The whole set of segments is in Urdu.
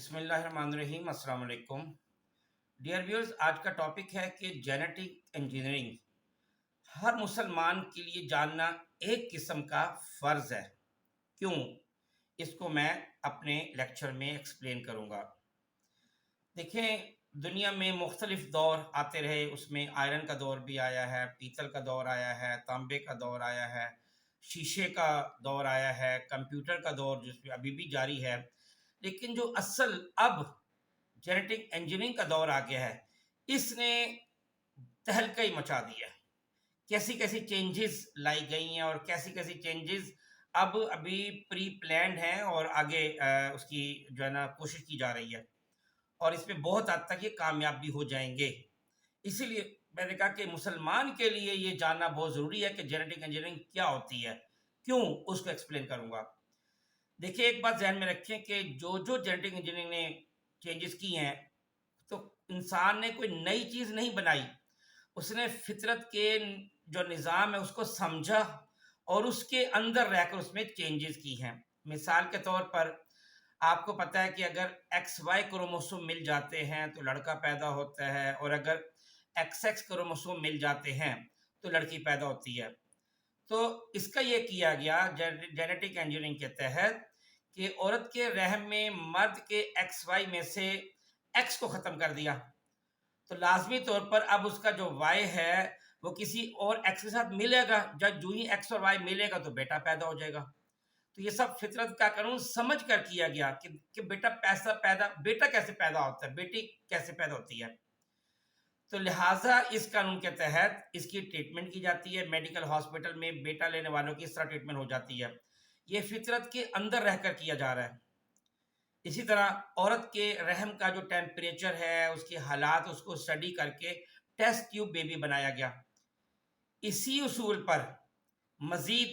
بسم اللہ الرحمن الرحیم، السلام علیکم ڈیئر ویورز۔ آج کا ٹاپک ہے کہ جینیٹک انجینئرنگ ہر مسلمان کے لیے جاننا ایک قسم کا فرض ہے۔ کیوں؟ اس کو میں اپنے لیکچر میں ایکسپلین کروں گا۔ دیکھیں، دنیا میں مختلف دور آتے رہے، اس میں آئرن کا دور بھی آیا ہے، پیتل کا دور آیا ہے، تانبے کا دور آیا ہے، شیشے کا دور آیا ہے، کمپیوٹر کا دور جس میں ابھی بھی جاری ہے۔ لیکن جو اصل اب جینیٹک انجینئرنگ کا دور آ گیا ہے، اس نے تہلکہ ہی مچا دیا ہے۔ کیسی کیسی چینجز لائی گئی ہیں اور کیسی کیسی چینجز ابھی پری پلانڈ ہیں اور آگے اس کی جو ہے نا کوشش کی جا رہی ہے، اور اس میں بہت حد تک یہ کامیاب بھی ہو جائیں گے۔ اسی لیے میں نے کہا کہ مسلمان کے لیے یہ جاننا بہت ضروری ہے کہ جینیٹک انجینئرنگ کیا ہوتی ہے۔ کیوں؟ اس کو ایکسپلین کروں گا۔ دیکھیں، ایک بات ذہن میں رکھیں کہ جو جینیٹک انجینئرنگ نے چینجز کی ہیں، تو انسان نے کوئی نئی چیز نہیں بنائی، اس نے فطرت کے جو نظام ہے اس کو سمجھا اور اس کے اندر رہ کر اس میں چینجز کی ہیں۔ مثال کے طور پر آپ کو پتہ ہے کہ اگر ایکس وائی کروموسوم مل جاتے ہیں تو لڑکا پیدا ہوتا ہے، اور اگر ایکس ایکس کروموسوم مل جاتے ہیں تو لڑکی پیدا ہوتی ہے۔ تو اس کا یہ کیا گیا جینیٹک انجینئرنگ کے تحت کہ عورت کے رحم میں مرد کے ایکس وائی میں سے ایکس کو ختم کر دیا، تو لازمی طور پر اب اس کا جو وائی ہے وہ کسی اور ایکس کے ساتھ ملے گا۔ جب جو ہی ایکس اور وائی ملے گا تو بیٹا پیدا ہو جائے گا۔ تو یہ سب فطرت کا قانون سمجھ کر کیا گیا کہ بیٹا کیسے پیدا ہوتا ہے، بیٹی کیسے پیدا ہوتی ہے۔ تو لہٰذا اس قانون کے تحت اس کی ٹریٹمنٹ کی جاتی ہے۔ میڈیکل ہاسپٹل میں بیٹا لینے والوں کی اس طرح ٹریٹمنٹ ہو جاتی ہے۔ یہ فطرت کے اندر رہ کر کیا جا رہا ہے۔ اسی طرح عورت کے رحم کا جو ٹیمپریچر ہے، اس کے حالات، اس کو اسٹڈی کر کے ٹیسٹ ٹیوب بیبی بنایا گیا۔ اسی اصول پر مزید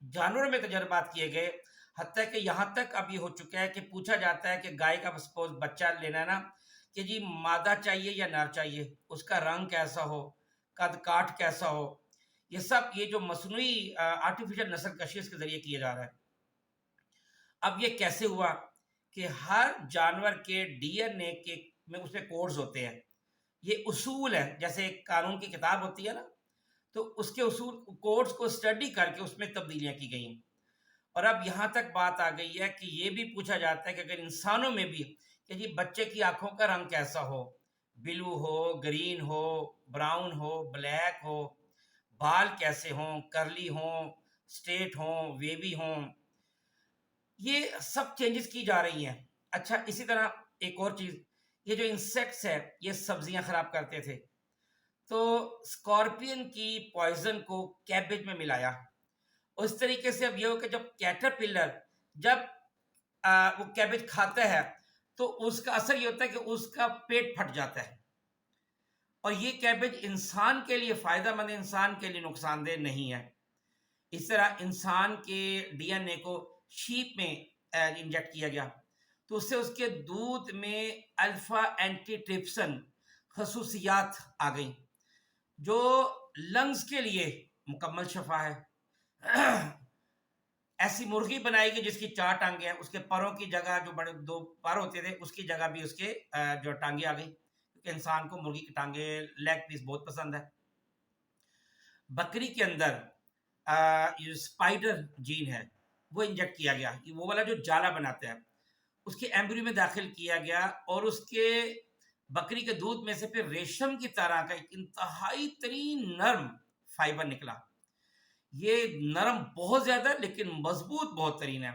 جانوروں میں تجربات کیے گئے، حتیٰ کہ یہاں تک اب یہ ہو چکا ہے کہ پوچھا جاتا ہے کہ گائے کا سپوز بچہ لینا ہے نا، کہ جی مادہ چاہیے یا نر چاہیے، اس کا رنگ کیسا ہو، قد کاٹ کیسا ہو، یہ جو مصنوعی آرٹیفیشل نسل کشی اس کے ذریعے کیا جا رہا ہے۔ اب یہ کیسے ہوا کہ ہر جانور کے ڈی این اے کے میں اس میں کوڈز ہوتے ہیں۔ یہ اصول ہے، جیسے ایک قانون کی کتاب ہوتی ہے نا، تو اس کے اصول کوڈز کو اسٹڈی کر کے اس میں تبدیلیاں کی گئی ہیں۔ اور اب یہاں تک بات آ گئی ہے کہ یہ بھی پوچھا جاتا ہے کہ اگر انسانوں میں بھی کہ جی بچے کی آنکھوں کا رنگ کیسا ہو، بلو ہو، گرین ہو، براؤن ہو، بلیک ہو، بال کیسے ہوں، کرلی ہوں، سٹریٹ ہوں، ویوی ہوں، یہ سب چینجز کی جا رہی ہیں۔ اچھا، اسی طرح ایک اور چیز، یہ جو انسیکٹس ہے یہ سبزیاں خراب کرتے تھے، تو اسکارپین کی پوائزن کو کیبج میں ملایا۔ اس طریقے سے اب یہ ہو کہ جب کیٹرپلر جب وہ کیبج کھاتا ہے تو اس کا اثر یہ ہوتا ہے کہ اس کا پیٹ پھٹ جاتا ہے، اور یہ کیبج انسان کے لیے فائدہ مند، انسان کے لیے نقصان دہ نہیں ہے۔ اس طرح انسان کے ڈی این اے کو شیپ میں انجیکٹ کیا گیا، تو اس سے اس کے دودھ میں الفا اینٹی ٹرپسن خصوصیات آ گئیں جو لنگز کے لیے مکمل شفا ہے۔ ایسی مرغی بنائی گئی جس کی 4 ٹانگیں ہیں، اس کے پروں کی جگہ جو بڑے 2 پر ہوتے تھے اس کی جگہ بھی اس کے جو ٹانگیں آ گئی، کیونکہ انسان کو مرغی کی ٹانگیں، لیگ پیس بہت پسند ہے۔ بکری کے اندر یہ اسپائڈر جین ہے وہ انجیکٹ کیا گیا، وہ والا جو جالا بناتا ہے، اس کے ایمبریو میں داخل کیا گیا، اور اس کے بکری کے دودھ میں سے پھر ریشم کی طرح کا ایک انتہائی ترین نرم فائبر نکلا۔ یہ نرم بہت زیادہ لیکن مضبوط بہت ترین ہے۔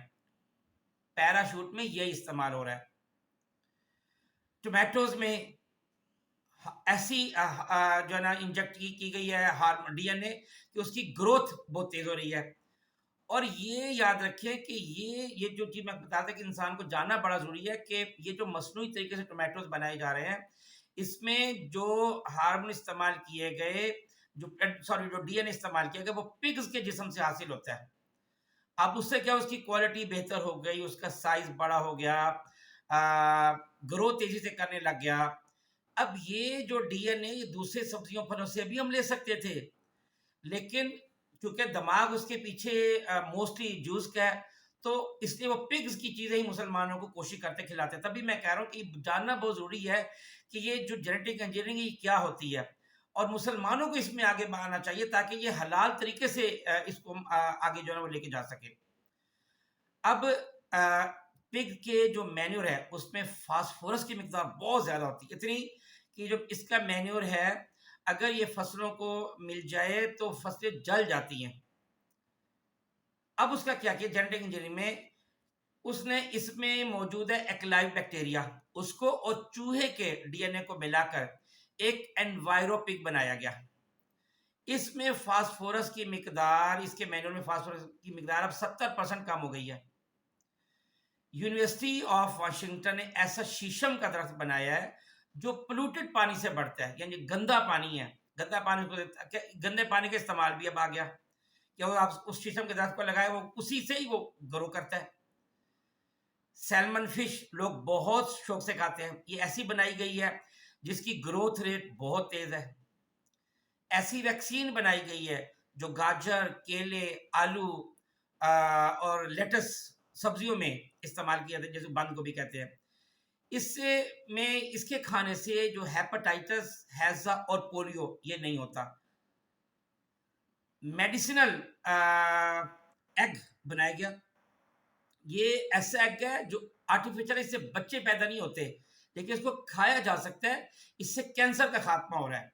پیراشوٹ میں یہ استعمال ہو رہا ہے۔ ٹومیٹوز میں ایسی جو ہے نا انجیکٹ کی گئی ہے ڈی این اے کہ اس کی گروتھ بہت تیز ہو رہی ہے۔ اور یہ یاد رکھیں کہ یہ جو چیز میں بتاتا کہ انسان کو جاننا بڑا ضروری ہے کہ یہ جو مصنوعی طریقے سے ٹومیٹوز بنائے جا رہے ہیں، اس میں جو ہارمون استعمال کیے گئے، جو ڈی این اے استعمال کیا گیا، وہ پگز کے جسم سے حاصل ہوتا ہے۔ اب اس سے کیا، اس کی کوالٹی بہتر ہو گئی، اس کا سائز بڑا ہو گیا، گرو تیزی سے کرنے لگ گیا۔ اب یہ جو ڈی این اے یہ دوسرے سبزیوں پھلوں سے بھی ہم لے سکتے تھے، لیکن کیونکہ دماغ اس کے پیچھے موسٹلی جوس کا ہے، تو اس لیے وہ پگز کی چیزیں ہی مسلمانوں کو کوشش کرتے کھلاتے. تبھی میں کہہ رہا ہوں کہ جاننا بہت ضروری ہے کہ یہ جو جینیٹک انجینئرنگ یہ کیا ہوتی ہے، اور مسلمانوں کو اس میں آگے بڑھانا چاہیے تاکہ یہ حلال طریقے سے اس کو آگے جو ہے وہ لے کے جا سکے. اب پگ کے جو مینیور ہے اس میں فاسفورس کی مقدار بہت زیادہ ہوتی ہے، اتنی کہ جو اس کا مینیور ہے اگر یہ فصلوں کو مل جائے تو فصلیں جل جاتی ہیں. اب اس کا کیا کیا جینیٹک انجینئرنگ میں اس نے اس میں موجود ہے ایکلائیو بیکٹیریا، اس کو اور چوہے کے ڈی این اے کو ملا کر ایک انوائرو پگ بنایا گیا. اس میں فاسفورس کی مقدار، اس کے مینیور میں فاسفورس کی مقدار اب 70% کم ہو گئی ہے. یونیورسٹی آف واشنگٹن نے ایسا شیشم کا درخت بنایا ہے جو پلوٹڈ پانی سے بڑھتا ہے، یعنی گندا پانی ہے، گندا پانی کو گندے پانی کا استعمال بھی اب آ گیا کہ وہ آپ اس شیشم کے درخت کو لگائے وہ اسی سے ہی وہ گرو کرتا ہے. سیلمن فش لوگ بہت شوق سے کھاتے ہیں، یہ ایسی بنائی گئی ہے جس کی گروتھ ریٹ بہت تیز ہے. ایسی ویکسین بنائی گئی ہے جو گاجر، کیلے، آلو اور لیٹس سبزیوں میں استعمال کیا جاتا ہے، جیسے بند گوبھی کہتے ہیں. اس سے میں اس کے کھانے سے جو ہیپاٹائٹس، ہیزا اور پولیو یہ نہیں ہوتا. میڈیسنل ایگ بنایا گیا، یہ ایسا ایگ ہے جو آرٹیفیشل، اس سے بچے پیدا نہیں ہوتے لیکن اس کو کھایا جا سکتا ہے، اس سے کینسر کا خاتمہ ہو رہا ہے.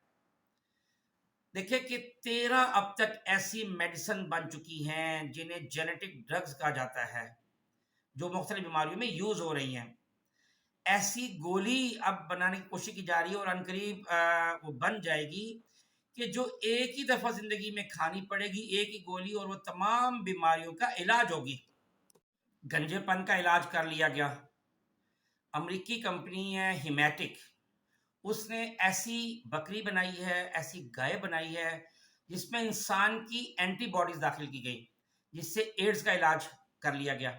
دیکھیں کہ 13 اب تک ایسی میڈیسن بن چکی ہیں جنہیں جینیٹک ڈرگز کہا جاتا ہے جو مختلف بیماریوں میں یوز ہو رہی ہیں. ایسی گولی اب بنانے کی کوشش کی جا رہی ہے اور عنقریب وہ بن جائے گی کہ جو ایک ہی دفعہ زندگی میں کھانی پڑے گی، ایک ہی گولی، اور وہ تمام بیماریوں کا علاج ہوگی. گنجے پن کا علاج کر لیا گیا. امریکی کمپنی ہے ہیمیٹک، اس نے ایسی بکری بنائی ہے، ایسی گائے بنائی ہے جس میں انسان کی اینٹی باڈیز داخل کی گئی جس سے ایڈز کا علاج کر لیا گیا.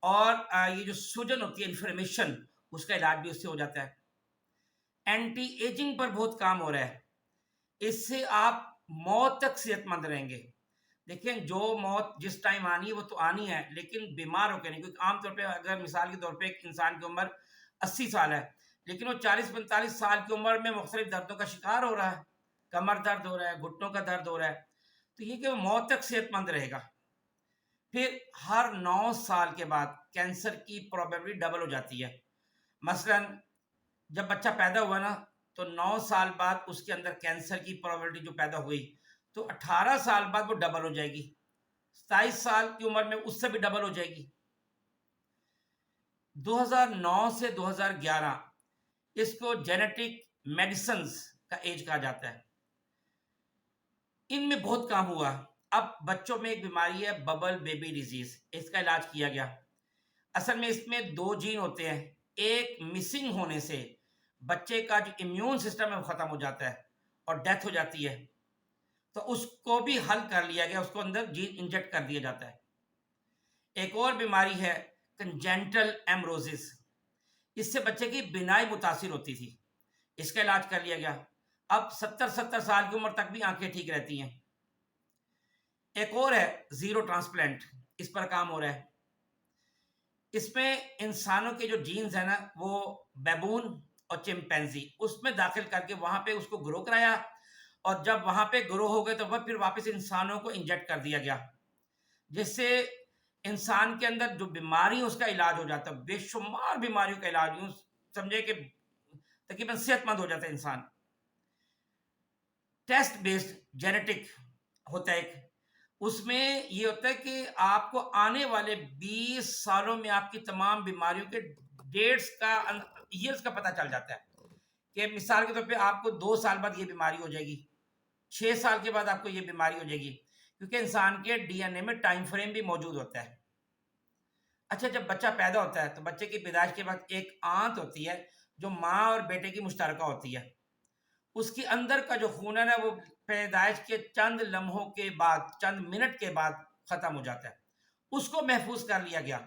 اور یہ جو سوجن ہوتی ہے انفلمیشن، اس کا علاج بھی اس سے ہو جاتا ہے. اینٹی ایجنگ پر بہت کام ہو رہا ہے، اس سے آپ موت تک صحت مند رہیں گے. دیکھیں جو موت جس ٹائم آنی ہے وہ تو آنی ہے، لیکن بیمار ہو کے نہیں. کیونکہ عام طور پہ اگر مثال کے طور پہ ایک انسان کی عمر 80 سال ہے لیکن وہ 40-45 سال کی عمر میں مختلف دردوں کا شکار ہو رہا ہے، کمر درد ہو رہا ہے، گھٹنوں کا درد ہو رہا ہے، تو یہ کہ وہ موت تک صحت مند رہے گا. پھر ہر 9 سال کے بعد کینسر کی پروبیبلٹی ڈبل ہو جاتی ہے. مثلا جب بچہ پیدا ہوا نا تو 9 سال بعد اس کے اندر کینسر کی پروبیبلٹی جو پیدا ہوئی تو 18 سال بعد وہ ڈبل ہو جائے گی، 27 سال کی عمر میں اس سے بھی ڈبل ہو جائے گی. 2009 سے 2011 اس کو جینیٹک میڈیسنز کا ایج کہا جاتا ہے. ان میں بہت کام ہوا. اب بچوں میں ایک بیماری ہے ببل بیبی ڈیزیز، اس کا علاج کیا گیا. اصل میں اس میں 2 جین ہوتے ہیں، ایک مسنگ ہونے سے بچے کا جو امیون سسٹم ہے وہ ختم ہو جاتا ہے اور ڈیتھ ہو جاتی ہے، تو اس کو بھی حل کر لیا گیا، اس کو اندر جین انجیکٹ کر دیا جاتا ہے. ایک اور بیماری ہے کنجینٹل ایمروزس، اس سے بچے کی بینائی متاثر ہوتی تھی، اس کا علاج کر لیا گیا. اب 70 سال کی عمر تک بھی آنکھیں ٹھیک رہتی ہیں. ایک اور ہے زیرو ٹرانسپلانٹ، اس پر کام ہو رہا ہے. اس میں انسانوں کے جو جینز ہیں نا وہ بیبون اور چمپینزی اس میں داخل کر کے وہاں پہ اس کو گرو کرایا، اور جب وہاں پہ گرو ہو گئے تو وہ پھر واپس انسانوں کو انجیکٹ کر دیا گیا، جس سے انسان کے اندر جو بیماری اس کا علاج ہو جاتا ہے. بے شمار بیماریوں کا علاج یوں سمجھے کہ تقریباً صحت مند ہو جاتا ہے انسان. ٹیسٹ بیسڈ جینیٹک ہوتا ہے ایک، اس میں یہ ہوتا ہے کہ آپ کو آنے والے 20 سالوں میں آپ کی تمام بیماریوں کے ڈیٹس کا، ایئرس کا پتہ چل جاتا ہے. کہ مثال کے طور پہ آپ کو 2 سال بعد یہ بیماری ہو جائے گی، 6 سال کے بعد آپ کو یہ بیماری ہو جائے گی، کیونکہ انسان کے ڈی این اے میں ٹائم فریم بھی موجود ہوتا ہے. اچھا جب بچہ پیدا ہوتا ہے تو بچے کی پیدائش کے بعد ایک آنت ہوتی ہے جو ماں اور بیٹے کی مشترکہ ہوتی ہے. اس کے اندر کا جو خون ہے نا وہ پیدائش کے چند لمحوں کے بعد، چند منٹ کے بعد ختم ہو جاتا ہے. اس کو محفوظ کر لیا گیا.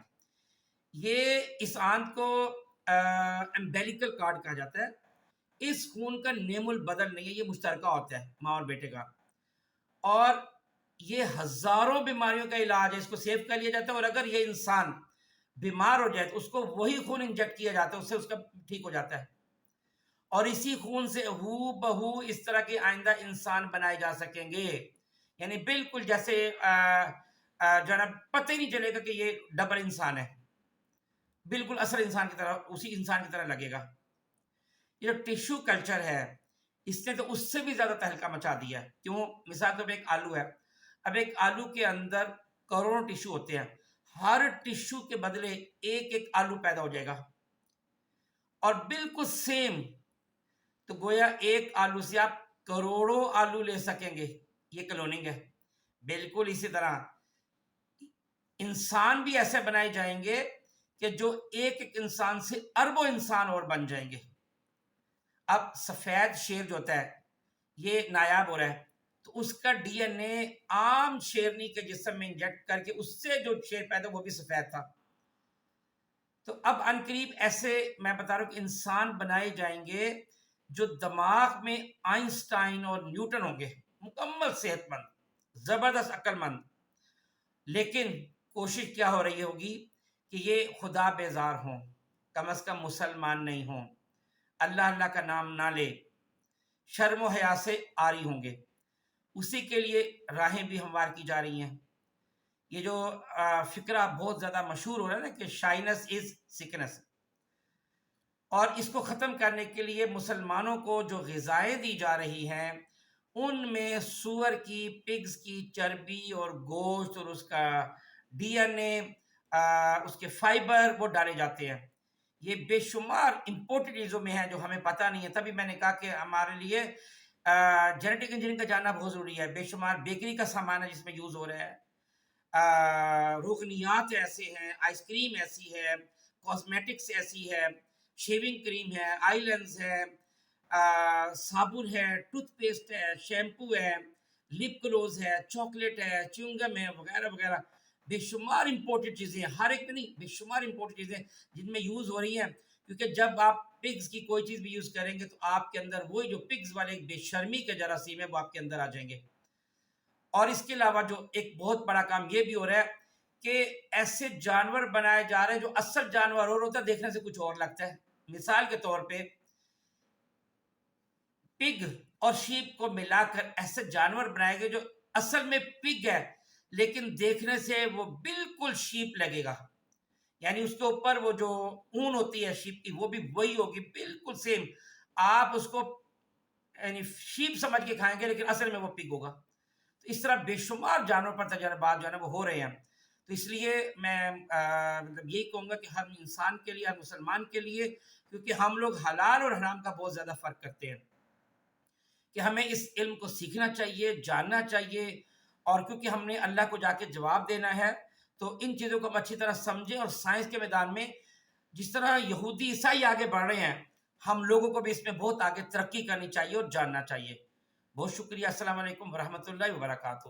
یہ اس آنت کو امبیلیکل کارڈ کہا جاتا ہے. اس خون کا نیم البدل نہیں ہے، یہ مشترکہ ہوتا ہے ماں اور بیٹے کا. اور یہ ہزاروں بیماریوں کا علاج ہے، اس کو سیو کر لیا جاتا ہے، اور اگر یہ انسان بیمار ہو جائے تو اس کو وہی خون انجیکٹ کیا جاتا ہے، اس سے اس کا ٹھیک ہو جاتا ہے، اور اسی خون سے ہو بہو اس طرح کے آئندہ انسان بنائے جا سکیں گے، یعنی بالکل جیسے جناب پتہ ہی نہیں چلے گا کہ یہ ڈبل انسان ہے، بالکل اصل انسان کی طرح، اسی انسان کی طرح لگے گا۔ یہ جو ٹیشو کلچر ہے اس نے تو اس سے بھی زیادہ تہلکہ مچا دیا ہے، کیوں؟ مثال طور پہ ایک آلو ہے، اب ایک آلو کے اندر کروڑوں ٹیشو ہوتے ہیں، ہر ٹیشو کے بدلے ایک ایک آلو پیدا ہو جائے گا، اور بالکل سیم، تو گویا ایک آلو سے آپ کروڑوں آلو لے سکیں گے، یہ کلوننگ ہے۔ بالکل اسی طرح انسان بھی ایسے بنائے جائیں گے کہ جو ایک ایک انسان سے اربوں انسان اور بن جائیں گے۔ اب سفید شیر جو ہوتا ہے یہ نایاب ہو رہا ہے، تو اس کا ڈی این اے عام شیرنی کے جسم میں انجیکٹ کر کے اس سے جو شیر پیدا وہ بھی سفید تھا، تو اب عنقریب ایسے میں بتا رہا ہوں کہ انسان بنائے جائیں گے جو دماغ میں آئنسٹائن اور نیوٹن ہوں گے، مکمل صحت مند، زبردست عقل مند، لیکن کوشش کیا ہو رہی ہوگی کہ یہ خدا بیزار ہوں، کم از کم مسلمان نہیں ہوں، اللہ اللہ کا نام نہ لے، شرم و حیا سے عاری ہوں گے، اسی کے لیے راہیں بھی ہموار کی جا رہی ہیں۔ یہ جو فکرہ بہت زیادہ مشہور ہو رہا ہے نا کہ شائنس از سکنس، اور اس کو ختم کرنے کے لیے مسلمانوں کو جو غذائیں دی جا رہی ہیں ان میں سور کی، پگز کی چربی اور گوشت اور اس کا ڈی این اے، اس کے فائبر وہ ڈالے جاتے ہیں، یہ بے شمار امپورٹڈ چیزوں میں ہے جو ہمیں پتہ نہیں ہے، تبھی میں نے کہا کہ ہمارے لیے جینیٹک انجینئرنگ کا جاننا بہت ضروری ہے۔ بے شمار بیکری کا سامان ہے جس میں یوز ہو رہا ہے، رغنیات ایسے ہیں، آئس کریم ایسی ہے، کاسمیٹکس ایسی ہے، شیونگ کریم ہے، آئی لینز ہے، صابن ہے، ٹوتھ پیسٹ ہے، شیمپو ہے، لپ گلوز ہے، چاکلیٹ ہے، چیونگم ہے، وغیرہ وغیرہ، بے شمار امپورٹڈ چیزیں ہیں، ہر ایک میں نہیں، بے شمار امپورٹڈ چیزیں جن میں یوز ہو رہی ہیں، کیونکہ جب آپ پگز کی کوئی چیز بھی یوز کریں گے تو آپ کے اندر وہی جو پگز والے ایک بے شرمی کے جراثیم ہے وہ آپ کے اندر آ جائیں گے۔ اور اس کے علاوہ جو ایک بہت بڑا کام یہ بھی ہو رہا ہے کہ ایسے جانور بنائے جا رہے ہیں جو اصل جانور اور ہوتا ہے، دیکھنے سے کچھ اور لگتا ہے۔ مثال کے طور پہ پگ اور شیپ کو ملا کر ایسے جانور بنائے گئے جو اصل میں پگ ہے لیکن دیکھنے سے وہ بالکل شیپ لگے گا، یعنی اس کے اوپر وہ جو اون ہوتی ہے شیپ کی وہ بھی وہی ہوگی، بالکل سیم، آپ اس کو یعنی شیپ سمجھ کے کھائیں گے لیکن اصل میں وہ پگ ہوگا۔ تو اس طرح بے شمار جانور پر تجربات جو ہے نا وہ ہو رہے ہیں، تو اس لیے میں مطلب یہی کہوں گا کہ ہر انسان کے لیے، ہر مسلمان کے لیے، کیونکہ ہم لوگ حلال اور حرام کا بہت زیادہ فرق کرتے ہیں، کہ ہمیں اس علم کو سیکھنا چاہیے، جاننا چاہیے، اور کیونکہ ہم نے اللہ کو جا کے جواب دینا ہے تو ان چیزوں کو ہم اچھی طرح سمجھیں، اور سائنس کے میدان میں جس طرح یہودی عیسائی آگے بڑھ رہے ہیں ہم لوگوں کو بھی اس میں بہت آگے ترقی کرنی چاہیے اور جاننا چاہیے۔ بہت شکریہ، السلام علیکم ورحمۃ اللہ وبرکاتہ۔